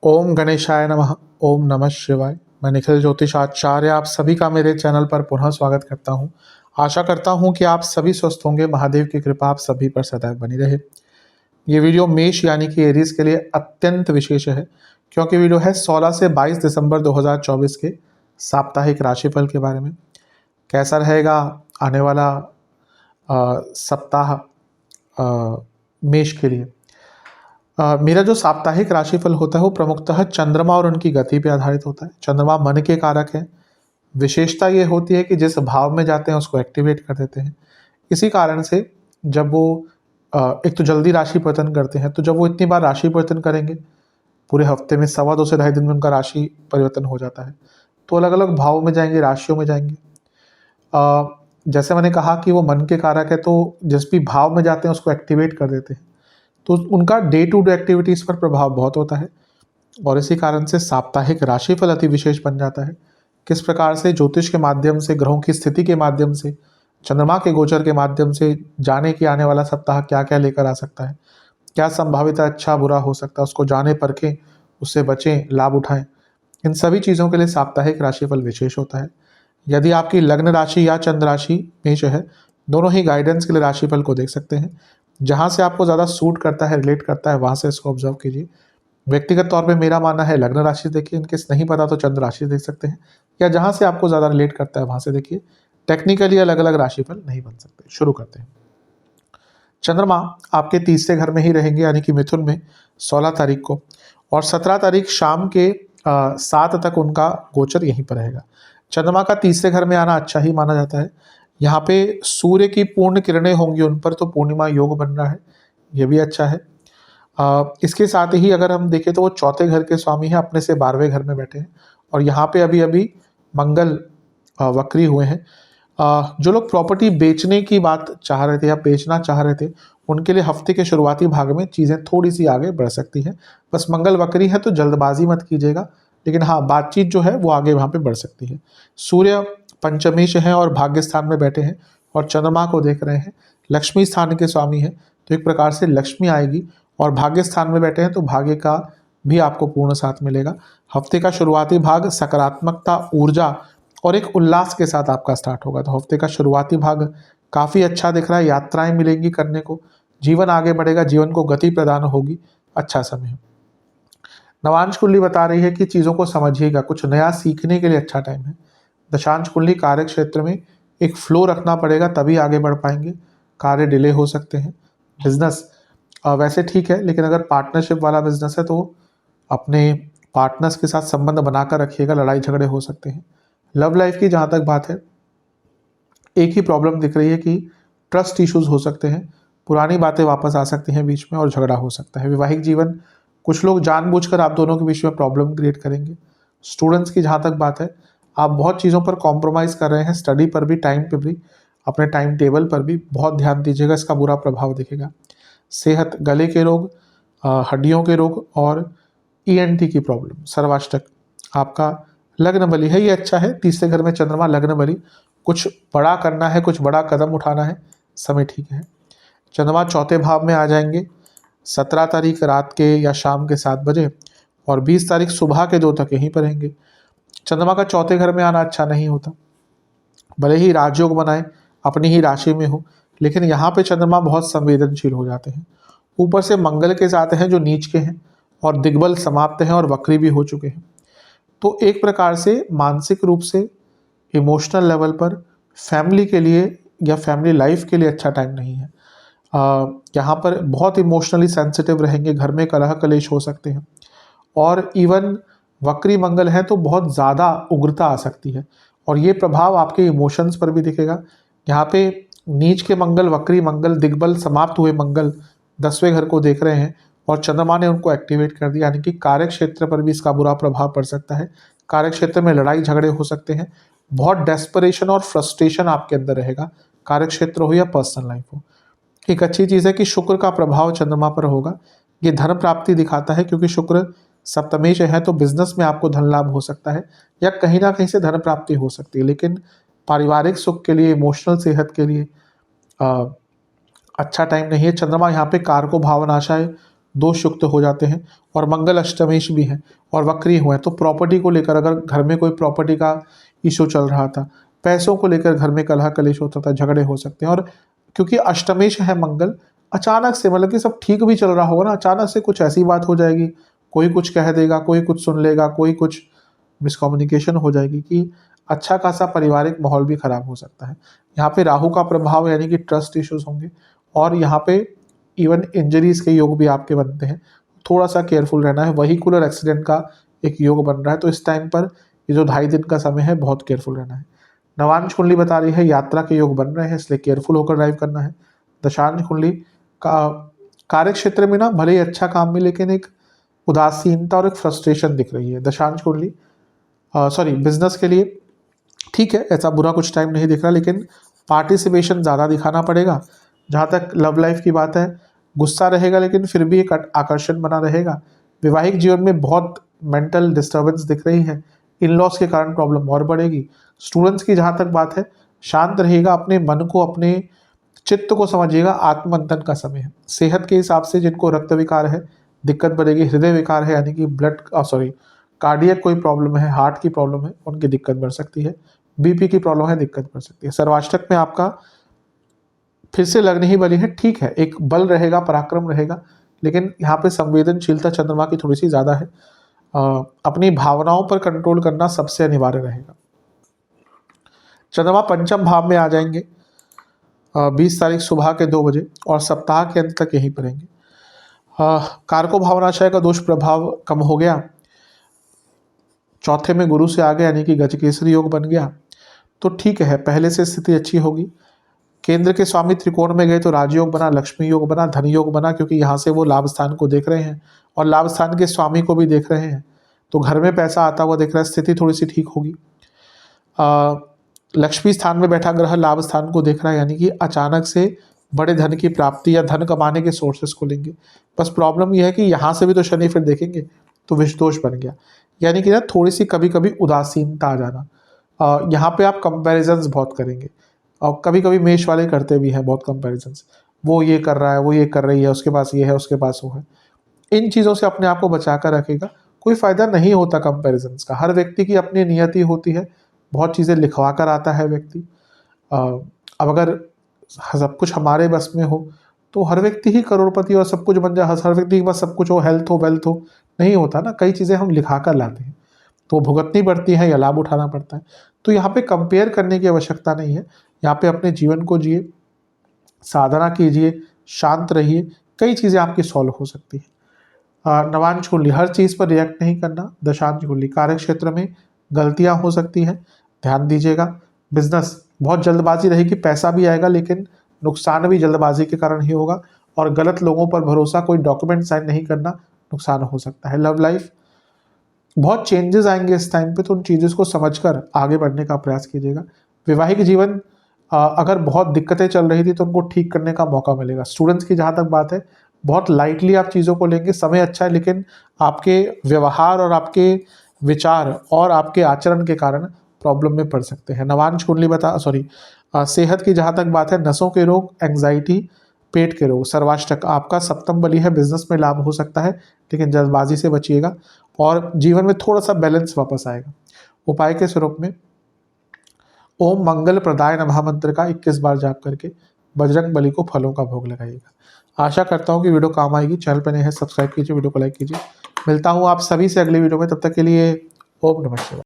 ओम गणेशाय नमः। ओम नमः शिवाय। मैं निखिल ज्योतिष आचार्य आप सभी का मेरे चैनल पर पुनः स्वागत करता हूं। आशा करता हूं कि आप सभी स्वस्थ होंगे। महादेव की कृपा आप सभी पर सदैव बनी रहे। ये वीडियो मेष यानी कि एरीज के लिए अत्यंत विशेष है, क्योंकि वीडियो है 16 से 22 दिसंबर 2024 के साप्ताहिक राशिफल के बारे में। कैसा रहेगा आने वाला सप्ताह मेष के लिए। मेरा जो साप्ताहिक राशिफल होता है वो प्रमुखतः चंद्रमा और उनकी गति पे आधारित होता है। चंद्रमा मन के कारक है। विशेषता ये होती है कि जिस भाव में जाते हैं उसको एक्टिवेट कर देते हैं। इसी कारण से जब वो एक तो जल्दी राशि परिवर्तन करते हैं, तो जब वो इतनी बार राशि परिवर्तन करेंगे, पूरे हफ्ते में 2.25 से 2.5 दिन में उनका राशि परिवर्तन हो जाता है, तो अलग अलग भाव में जाएंगे, राशियों में जाएंगे। जैसे मैंने कहा कि वो मन के कारक है, तो जिस भी भाव में जाते हैं उसको एक्टिवेट कर देते हैं, तो उनका डे टू डे एक्टिविटीज़ पर प्रभाव बहुत होता है। और इसी कारण से साप्ताहिक राशिफल अति विशेष बन जाता है। किस प्रकार से ज्योतिष के माध्यम से, ग्रहों की स्थिति के माध्यम से, चंद्रमा के गोचर के माध्यम से जाने कि आने वाला सप्ताह क्या क्या लेकर आ सकता है, क्या संभावित अच्छा बुरा हो सकता है, उसको जाने परखें, उससे बचें, लाभ उठाएं। इन सभी चीज़ों के लिए साप्ताहिक राशिफल विशेष होता है। यदि आपकी लग्न राशि या चंद्र राशि मेष है, दोनों ही गाइडेंस के लिए राशिफल को देख सकते हैं। जहाँ से आपको ज़्यादा सूट करता है, रिलेट करता है, वहाँ से इसको ऑब्जर्व कीजिए। व्यक्तिगत तौर पे मेरा मानना है लग्न राशि देखिए, इनकेस नहीं पता तो चंद्र राशि देख सकते हैं, या जहाँ से आपको ज़्यादा रिलेट करता है वहाँ से देखिए। टेक्निकली अलग अलग राशिफल नहीं बन सकते। शुरू करते हैं। चंद्रमा आपके तीसरे घर में ही रहेंगे, यानी कि मिथुन में 16 तारीख को, और 17 तारीख शाम के 7 तक उनका गोचर यहीं पर रहेगा। चंद्रमा का तीसरे घर में आना अच्छा ही माना जाता है। यहाँ पे सूर्य की पूर्ण किरणें होंगी उन पर, तो पूर्णिमा योग बन रहा है, ये भी अच्छा है। इसके साथ ही अगर हम देखें तो वो चौथे घर के स्वामी हैं, अपने से 12वें घर में बैठे हैं, और यहाँ पे अभी अभी मंगल वक्री हुए हैं। जो लोग प्रॉपर्टी बेचने की बात चाह रहे थे या बेचना चाह रहे थे, उनके लिए हफ्ते के शुरुआती भाग में चीज़ें थोड़ी सी आगे बढ़ सकती हैं। बस मंगल वक्री है तो जल्दबाजी मत कीजिएगा, लेकिन हाँ, बातचीत जो है वो आगे वहाँ पे बढ़ सकती है। सूर्य पंचमेश हैं और भाग्य स्थान में बैठे हैं, और चंद्रमा को देख रहे हैं, लक्ष्मी स्थान के स्वामी हैं, तो एक प्रकार से लक्ष्मी आएगी। और भाग्य स्थान में बैठे हैं तो भाग्य का भी आपको पूर्ण साथ मिलेगा। हफ्ते का शुरुआती भाग सकारात्मकता, ऊर्जा और एक उल्लास के साथ आपका स्टार्ट होगा। तो हफ्ते का शुरुआती भाग काफ़ी अच्छा दिख रहा है। यात्राएं मिलेंगी करने को, जीवन आगे बढ़ेगा, जीवन को गति प्रदान होगी, अच्छा समय है। नवांश कुंडली बता रही है कि चीज़ों को समझिएगा, कुछ नया सीखने के लिए अच्छा टाइम है। दशांश कुंडली कार्य क्षेत्र में एक फ्लो रखना पड़ेगा, तभी आगे बढ़ पाएंगे। कार्य डिले हो सकते हैं। बिजनेस वैसे ठीक है, लेकिन अगर पार्टनरशिप वाला बिजनेस है तो अपने पार्टनर्स के साथ संबंध बनाकर रखिएगा, लड़ाई झगड़े हो सकते हैं। लव लाइफ की जहाँ तक बात है, एक ही प्रॉब्लम दिख रही है कि ट्रस्ट इश्यूज हो सकते हैं, पुरानी बातें वापस आ सकती हैं बीच में, और झगड़ा हो सकता है। वैवाहिक जीवन, कुछ लोग जानबूझकर आप दोनों के बीच में प्रॉब्लम क्रिएट करेंगे। स्टूडेंट्स की जहाँ तक बात है, आप बहुत चीज़ों पर कॉम्प्रोमाइज़ कर रहे हैं, स्टडी पर भी, टाइम पर भी, अपने टाइम टेबल पर भी बहुत ध्यान दीजिएगा, इसका बुरा प्रभाव दिखेगा। सेहत, गले के रोग, हड्डियों के रोग और ईएनटी की प्रॉब्लम, सर्वाष्टक। आपका लग्न बली है, ये अच्छा है। तीसरे घर में चंद्रमा, लग्न बली, कुछ बड़ा करना है, कुछ बड़ा कदम उठाना है, समय ठीक है। चंद्रमा चौथे भाव में आ जाएंगे 17 तारीख रात के या शाम के 7 बजे, और 20 तारीख सुबह के 2 तक यहीं पर रहेंगे। चंद्रमा का चौथे घर में आना अच्छा नहीं होता। भले ही राजयोग बनाए, अपनी ही राशि में हो, लेकिन यहाँ पे चंद्रमा बहुत संवेदनशील हो जाते हैं। ऊपर से मंगल के साथ हैं जो नीच के हैं, और दिग्बल समाप्त हैं और वक्री भी हो चुके हैं। तो एक प्रकार से मानसिक रूप से, इमोशनल लेवल पर, फैमिली के लिए या फैमिली लाइफ के लिए अच्छा टाइम नहीं है। यहाँ पर बहुत इमोशनली सेंसिटिव रहेंगे, घर में कलह कलेश हो सकते हैं, और इवन वक्री मंगल है तो बहुत ज़्यादा उग्रता आ सकती है, और ये प्रभाव आपके इमोशंस पर भी दिखेगा। यहाँ पे नीच के मंगल, वक्री मंगल, दिग्बल समाप्त हुए मंगल 10वें घर को देख रहे हैं, और चंद्रमा ने उनको एक्टिवेट कर दिया, यानी कि कार्य क्षेत्र पर भी इसका बुरा प्रभाव पड़ सकता है। कार्य क्षेत्र में लड़ाई झगड़े हो सकते हैं, बहुत डेस्परेशन और फ्रस्ट्रेशन आपके अंदर रहेगा, कार्य क्षेत्र हो या पर्सनल लाइफ हो। एक अच्छी चीज़ है कि शुक्र का प्रभाव चंद्रमा पर होगा, ये धन प्राप्ति दिखाता है, क्योंकि शुक्र सप्तमेश है, तो बिजनेस में आपको धन लाभ हो सकता है, या कहीं ना कहीं से धन प्राप्ति हो सकती है। लेकिन पारिवारिक सुख के लिए, इमोशनल सेहत के लिए अच्छा टाइम नहीं है। चंद्रमा यहाँ पे कारको भावनाशय, दोष युक्त हो जाते हैं, और मंगल अष्टमेश भी है और वक्री हुए हैं। तो प्रॉपर्टी को लेकर अगर घर में कोई प्रॉपर्टी का इशू चल रहा था, पैसों को लेकर घर में कलह कलेश होता था, झगड़े हो सकते हैं। और क्योंकि अष्टमेश है मंगल, अचानक से मतलब कि सब ठीक भी चल रहा होगा ना, अचानक से कुछ ऐसी बात हो जाएगी, कोई कुछ कह देगा, कोई कुछ सुन लेगा, कोई कुछ मिसकम्युनिकेशन हो जाएगी कि अच्छा खासा पारिवारिक माहौल भी खराब हो सकता है। यहाँ पे राहु का प्रभाव यानी कि ट्रस्ट इश्यूज होंगे, और यहाँ पे इवन इंजरीज के योग भी आपके बनते हैं। थोड़ा सा केयरफुल रहना है। वहीकुलर एक्सीडेंट का एक योग बन रहा है, तो इस टाइम पर ये जो 2.5 दिन का समय है बहुत केयरफुल रहना है। नवांश कुंडली बता रही है यात्रा के योग बन रहे हैं, इसलिए केयरफुल होकर ड्राइव करना है। दशांश कुंडली का कार्य क्षेत्र में ना भले ही अच्छा काम में, लेकिन एक उदासीनता और एक फ्रस्ट्रेशन दिख रही है। दशांश कुंडली बिजनेस के लिए ठीक है, ऐसा बुरा कुछ टाइम नहीं दिख रहा, लेकिन पार्टिसिपेशन ज़्यादा दिखाना पड़ेगा। जहाँ तक लव लाइफ की बात है, गुस्सा रहेगा लेकिन फिर भी एक आकर्षण बना रहेगा। वैवाहिक जीवन में बहुत मेंटल डिस्टर्बेंस दिख रही है, इन लॉस के कारण प्रॉब्लम और बढ़ेगी। स्टूडेंट्स की जहाँ तक बात है, शांत रहिएगा, अपने मन को, अपने चित्त को समझिएगा, आत्ममंथन का समय है। सेहत के हिसाब से जिनको रक्त विकार है दिक्कत बढ़ेगी, हृदय विकार है यानी कि कार्डियक कोई प्रॉब्लम है, हार्ट की प्रॉब्लम है, उनकी दिक्कत बढ़ सकती है। बीपी की प्रॉब्लम है, दिक्कत बढ़ सकती है। सर्वाष्टक में आपका फिर से लग्न ही बली है, ठीक है, एक बल रहेगा, पराक्रम रहेगा, लेकिन यहाँ पे संवेदनशीलता चंद्रमा की थोड़ी सी ज़्यादा है। अपनी भावनाओं पर कंट्रोल करना सबसे अनिवार्य रहेगा। चंद्रमा पंचम भाव में आ जाएंगे 20 तारीख सुबह के 2 बजे, और सप्ताह के अंत तक यहीं पर रहेंगे। कारको भावनाशय का दोष प्रभाव कम हो गया, चौथे में गुरु से आ गया यानी कि गजकेसरी योग बन गया, तो ठीक है, पहले से स्थिति अच्छी होगी। केंद्र के स्वामी त्रिकोण में गए तो राजयोग बना, लक्ष्मी योग बना, धन योग बना, क्योंकि यहाँ से वो लाभ स्थान को देख रहे हैं और लाभ स्थान के स्वामी को भी देख रहे हैं, तो घर में पैसा आता हुआ दिख रहा है, स्थिति थोड़ी सी ठीक होगी। लक्ष्मी स्थान में बैठा ग्रह लाभ स्थान को देख रहा है, यानी कि अचानक से बड़े धन की प्राप्ति या धन कमाने के सोर्सेस खुलेंगे। बस प्रॉब्लम यह है कि यहाँ से भी तो शनि फिर देखेंगे, तो विषदोष बन गया, यानी कि ना थोड़ी सी कभी कभी उदासीनता आ जाना। यहाँ पे आप कंपैरिजंस बहुत करेंगे, और कभी कभी मेष वाले करते भी हैं बहुत कंपैरिजंस, वो ये कर रहा है, वो ये कर रही है, उसके पास ये है, उसके पास वो है। इन चीज़ों से अपने आप को बचा कर रखेगा, कोई फ़ायदा नहीं होता कंपैरिजंस का। हर व्यक्ति की अपनी नियति होती है, बहुत चीज़ें लिखवा कर आता है व्यक्ति। अब अगर सब कुछ हमारे बस में हो तो हर व्यक्ति ही करोड़पति और सब कुछ बन जाए, हर व्यक्ति के पास सब कुछ हो, हेल्थ हो, वेल्थ हो, नहीं होता ना। कई चीज़ें हम लिखा कर लाते हैं, तो भुगतनी पड़ती है या लाभ उठाना पड़ता है। तो यहाँ पे कंपेयर करने की आवश्यकता नहीं है, यहाँ पे अपने जीवन को जिए, साधना कीजिए, शांत रहिए, कई चीज़ें आपकी सॉल्व हो सकती है। नवांश कुंडली, हर चीज़ पर रिएक्ट नहीं करना। दशांश कुंडली, कार्य क्षेत्र में गलतियाँ हो सकती हैं, ध्यान दीजिएगा। बिजनेस, बहुत जल्दबाजी रहेगी, पैसा भी आएगा लेकिन नुकसान भी जल्दबाजी के कारण ही होगा, और गलत लोगों पर भरोसा, कोई डॉक्यूमेंट साइन नहीं करना, नुकसान हो सकता है। लव लाइफ, बहुत चेंजेस आएंगे इस टाइम पे, तो उन चीज़ों को समझकर आगे बढ़ने का प्रयास कीजिएगा। वैवाहिक जीवन, अगर बहुत दिक्कतें चल रही थी तो उनको ठीक करने का मौका मिलेगा। स्टूडेंट्स की जहाँ तक बात है, बहुत लाइटली आप चीज़ों को लेंगे, समय अच्छा है, लेकिन आपके व्यवहार और आपके विचार और आपके आचरण के कारण प्रॉब्लम में पड़ सकते हैं। नवांश कुंडली सेहत की जहाँ तक बात है, नसों के रोग, एंग्जाइटी, पेट के रोग। सर्वाष्टक आपका सप्तम बली है, बिजनेस में लाभ हो सकता है, लेकिन जल्दबाजी से बचिएगा, और जीवन में थोड़ा सा बैलेंस वापस आएगा। उपाय के स्वरूप में ओम मंगल प्रदाय नमः मंत्र का 21 बार जाप करके बजरंग बली को फलों का भोग लगाइएगा। आशा करता हूँ कि वीडियो काम आएगी। चैनल पर नए हैं, सब्सक्राइब कीजिए, वीडियो को लाइक कीजिए। मिलता हूँ आप सभी से अगली वीडियो में, तब तक के लिए ओम नमः शिवाय।